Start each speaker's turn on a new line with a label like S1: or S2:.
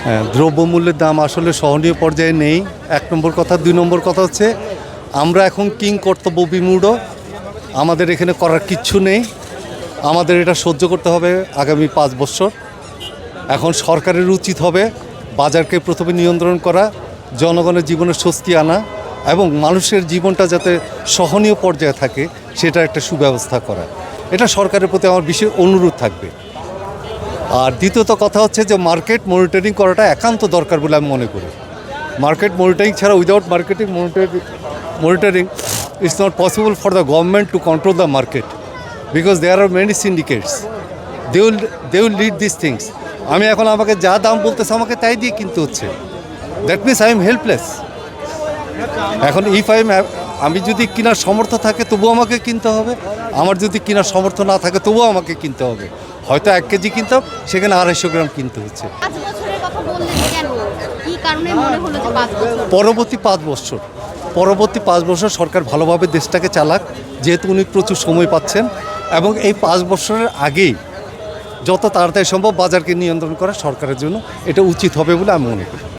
S1: হ্যাঁ, দ্রব্যমূল্যের দাম আসলে সহনীয় পর্যায়ে নেই, ১ নম্বর কথা। ২ নম্বর কথা হচ্ছে আমরা এখন কিং কর্তব্য বিমূঢ়, আমাদের এখানে করার কিচ্ছু নেই, আমাদের এটা সহ্য করতে হবে আগামী ৫ বছর। এখন সরকারের উচিত হবে বাজারকে প্রথমে নিয়ন্ত্রণ করা, জনগণের জীবনে স্বস্তি আনা এবং মানুষের জীবনটা যাতে সহনীয় পর্যায়ে থাকে সেটা একটা সুব্যবস্থা করা। এটা সরকারের প্রতি আমার বিশেষ অনুরোধ থাকবে। আর দ্বিতীয়ত কথা হচ্ছে যে মার্কেট মনিটরিং করাটা একান্ত দরকার বলে আমি মনে করি। মার্কেট মনিটরিং ছাড়া without marketing monitoring it's not possible for the government to control the market, because there are many syndicates, they will lead this things. আমি এখন আমাকে যা দাম বলতেছে আমাকে তাই দিয়ে কিনতে হচ্ছে, that means I am helpless. এখন আমি যদি কেনার সামর্থ্য থাকে তবুও আমাকে কিনতে হবে, আমার যদি কেনার সামর্থ্য না থাকে তবুও আমাকে কিনতে হবে। হয়তো ১ কেজি কিনতাম, সেখানে ২৫০ গ্রাম কিনতে হচ্ছে।
S2: ৫ বছরের কথা বললেন কেন? কি কারণে মনে হলো যে ৫ বছর?
S1: পরবর্তী ৫ বছর সরকার ভালোভাবে দেশটাকে চালাক, যেহেতু উনি প্রচুর সময় পাচ্ছেন, এবং এই ৫ বছরের আগেই যত তাড়াতাড়ি সম্ভব বাজারকে নিয়ন্ত্রণ করা সরকারের জন্য এটা উচিত হবে বলে আমি মনে করি।